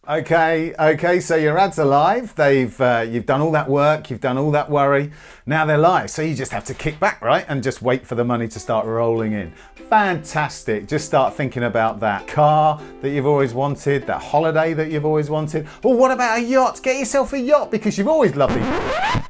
Okay, so your ads are live. You've done all that work, you've done all that worry. Now they're live, so you just have to kick back, right? And just wait for the money to start rolling in. Fantastic. Just start thinking about that car that you've always wanted, that holiday that you've always wanted. Well, what about a yacht? Get yourself a yacht because you've always loved it.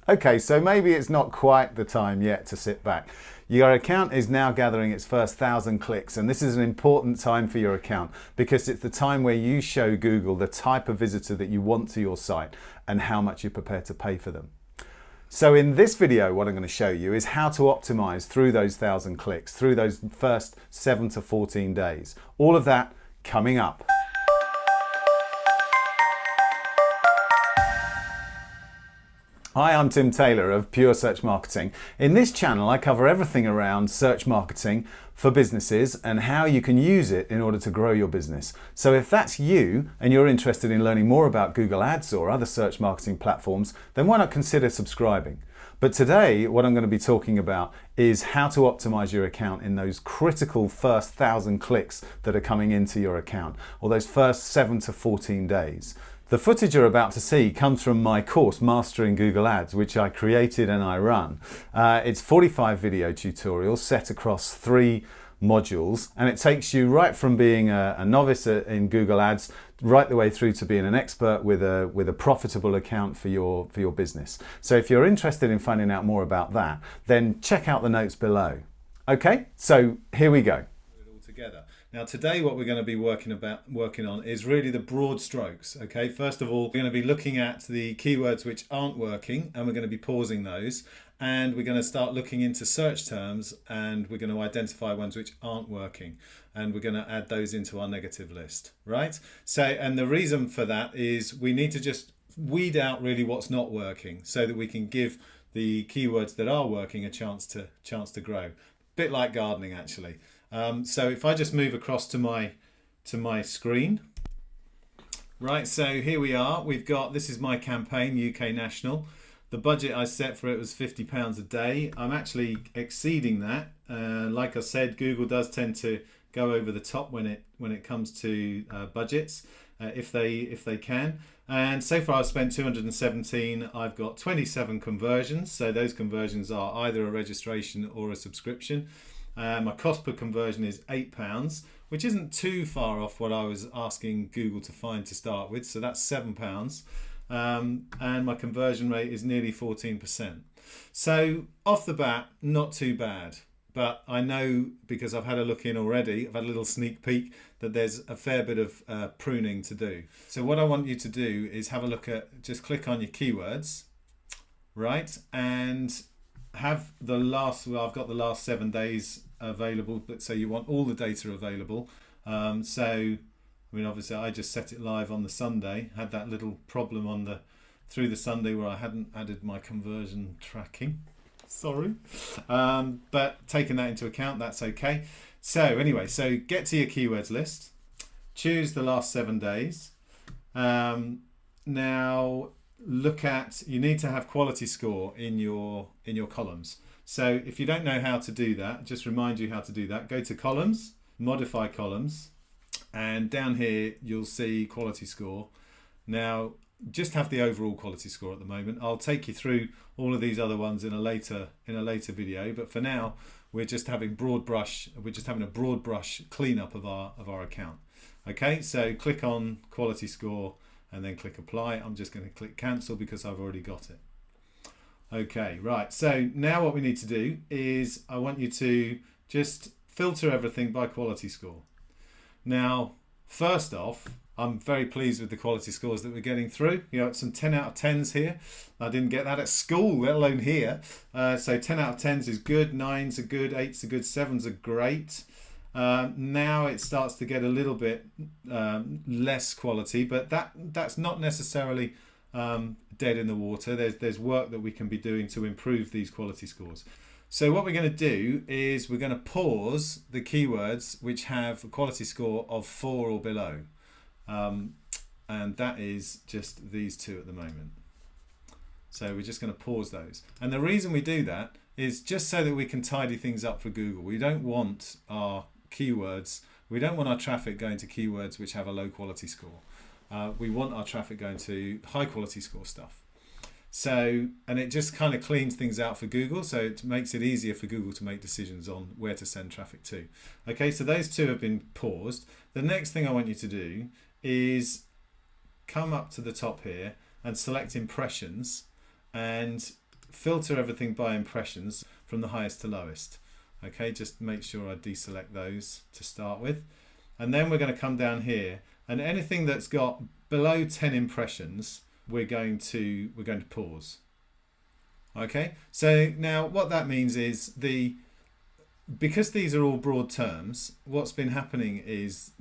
Okay, so maybe it's not quite the time yet to sit back. Your account is now gathering its first 1,000 clicks, and this is an important time for your account because it's the time where you show Google the type of visitor that you want to your site and how much you're prepared to pay for them. So in this video, what I'm going to show you is how to optimize through those 1,000 clicks, through those first 7 to 14 days. All of that coming up. Hi, I'm Tim Taylor of Pure Search Marketing. In this channel, I cover everything around search marketing for businesses and how you can use it in order to grow your business. So if that's you and you're interested in learning more about Google Ads or other search marketing platforms, then why not consider subscribing? But today, what I'm going to be talking about is how to optimize your account in those critical first 1,000 clicks that are coming into your account, or those first 7 to 14 days. The footage you're about to see comes from my course, Mastering Google Ads, which I created and I run. It's 45 video tutorials set across 3 modules, and it takes you right from being a novice in Google Ads right the way through to being an expert with a profitable account for your business. So if you're interested in finding out more about that, then check out the notes below. Okay, so here we go. All together. Now today what we're going to be working on is really the broad strokes. Okay, first of all, we're going to be looking at the keywords which aren't working, and we're going to be pausing those, and we're going to start looking into search terms, and we're going to identify ones which aren't working, and we're going to add those into our negative list, right? So, and the reason for that is we need to just weed out really what's not working so that we can give the keywords that are working a chance to grow. Bit like gardening, actually. So if I just move across to my screen, right, so here we are. We've got, this is my campaign, UK National. The budget I set for it was £50 a day. I'm actually exceeding that. Like I said, Google does tend to go over the top when it comes to budgets, if they can. And so far I've spent 217. I've got 27 conversions. So those conversions are either a registration or a subscription. My cost per conversion is £8, which isn't too far off what I was asking Google to find to start with. So that's £7. And my conversion rate is nearly 14%. So off the bat, not too bad. But I know, because I've had a look in already, I've had a little sneak peek, that there's a fair bit of pruning to do. So what I want you to do is have a look at, just click on your keywords, right? And have the last, well, I've got the last 7 days available, but so you want all the data available. So, I mean, obviously I just set it live on the Sunday, had that little problem through the Sunday where I hadn't added my conversion tracking. Sorry. But taking that into account, that's okay. So anyway, so get to your keywords list, choose the last 7 days. Now look at, you need to have quality score in your columns. So if you don't know how to do that, just remind you how to do that. Go to columns, modify columns, and down here you'll see quality score. Now just have the overall quality score at the moment. I'll take you through all of these other ones in a later video, but for now we're just having a broad brush cleanup of our account. Okay, so click on quality score and then click apply. I'm just going to click cancel because I've already got it. Okay, right, so now what we need to do is I want you to just filter everything by quality score. Now, first off, I'm very pleased with the quality scores that we're getting through. You know, it's some 10 out of 10s here. I didn't get that at school, let alone here. So 10 out of 10s is good, 9s are good, 8s are good, 7s are great. Now it starts to get a little bit less quality, but that's not necessarily dead in the water. There's work that we can be doing to improve these quality scores. So what we're going to do is we're going to pause the keywords which have a quality score of 4 or below. And that is just these 2 at the moment. So we're just going to pause those. And the reason we do that is just so that we can tidy things up for Google. We don't want our keywords, we don't want our traffic going to keywords which have a low quality score. We want our traffic going to high quality score stuff. So, and it just kind of cleans things out for Google, so it makes it easier for Google to make decisions on where to send traffic to. Okay, so those two have been paused. The next thing I want you to do is come up to the top here and select impressions and filter everything by impressions from the highest to lowest. Okay, just make sure I deselect those to start with. And then we're going to come down here, and anything that's got below 10 impressions, we're going to pause. Okay, so now what that means is because these are all broad terms, what's been happening is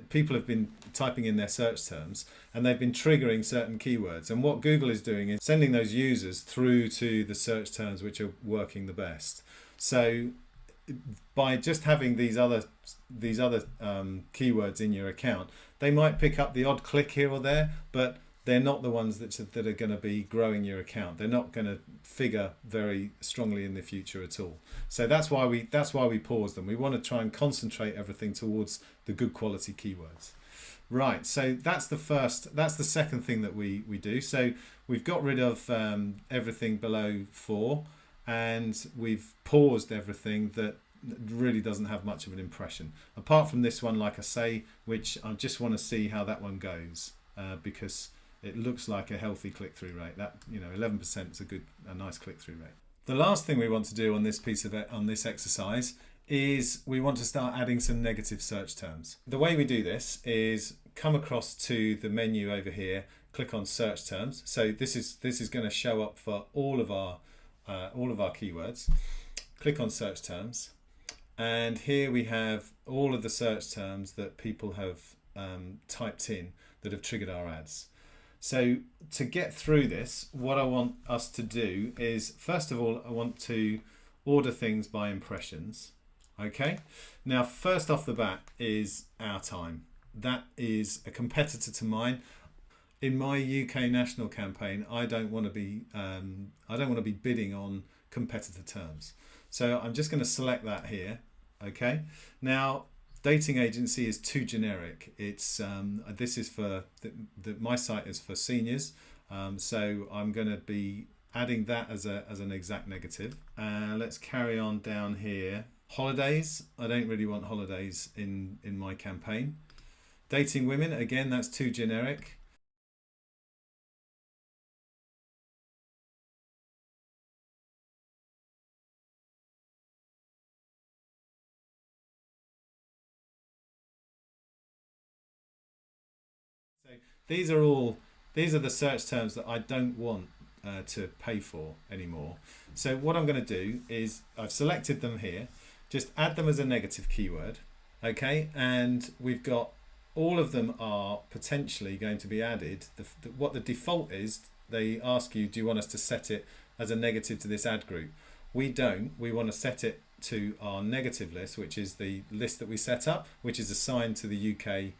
people have been typing in their search terms and they've been triggering certain keywords, and what Google is doing is sending those users through to the search terms which are working the best. So by just having these other keywords in your account, they might pick up the odd click here or there, but they're not the ones that are going to be growing your account. They're not going to figure very strongly in the future at all. So that's why we pause them. We want to try and concentrate everything towards the good quality keywords. Right, so that's the second thing that we do. So we've got rid of everything below 4, and we've paused everything that really doesn't have much of an impression. Apart from this one, like I say, which I just want to see how that one goes, because it looks like a healthy click-through rate. That, 11% is a nice click-through rate. The last thing we want to do on this exercise is we want to start adding some negative search terms. The way we do this is come across to the menu over here, click on search terms. So this is going to show up for all of our keywords. Click on search terms, and here we have all of the search terms that people have typed in that have triggered our ads. So to get through this, what I want us to do is, first of all, I want to order things by impressions. Okay, now first off the bat is our time. That is a competitor to mine. In my UK national campaign, I don't want to be bidding on competitor terms. So I'm just going to select that here. Okay, now dating agency is too generic. It's this is for my site is for seniors, so I'm going to be adding that as an exact negative. Let's carry on down here. Holidays, I don't really want holidays in my campaign. Dating women, again, that's too generic. So these are the search terms that I don't want to pay for anymore. So what I'm going to do is I've selected them here, just add them as a negative keyword. Okay, and we've got all of them are potentially going to be added. What the default is, they ask you, do you want us to set it as a negative to this ad group? We don't. We want to set it to our negative list, which is the list that we set up, which is assigned to the UK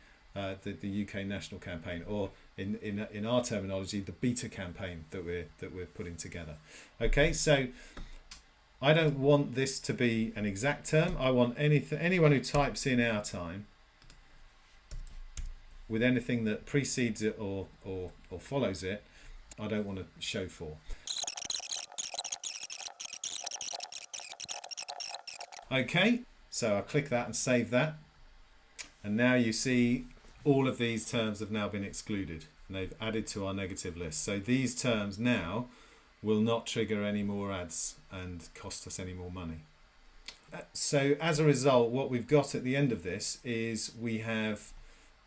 the UK national campaign, or in our terminology, the beta campaign that we're putting together. Okay, so I don't want this to be an exact term. I want anyone who types in our time with anything that precedes it or follows it, I don't want to show for. Okay, so I click that and save that, and now you see all of these terms have now been excluded and they've added to our negative list. So these terms now will not trigger any more ads and cost us any more money. So as a result, what we've got at the end of this is we have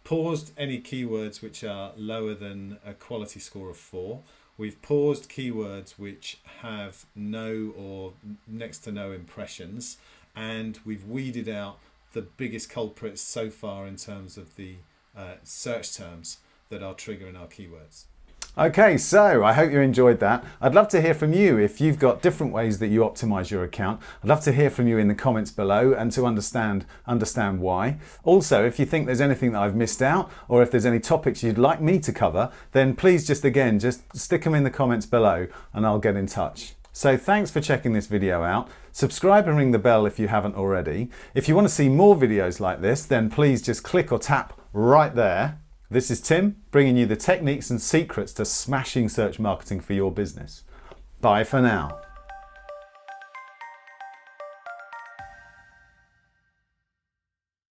paused any keywords which are lower than a quality score of 4. We've paused keywords which have no or next to no impressions, and we've weeded out the biggest culprits so far in terms of the search terms that are triggering our keywords. Okay, so I hope you enjoyed that. I'd love to hear from you if you've got different ways that you optimize your account. I'd love to hear from you in the comments below and to understand why. Also, if you think there's anything that I've missed out, or if there's any topics you'd like me to cover, then please just stick them in the comments below and I'll get in touch. So thanks for checking this video out. Subscribe and ring the bell if you haven't already. If you want to see more videos like this, then please just click or tap right there. This is Tim, bringing you the techniques and secrets to smashing search marketing for your business. Bye for now.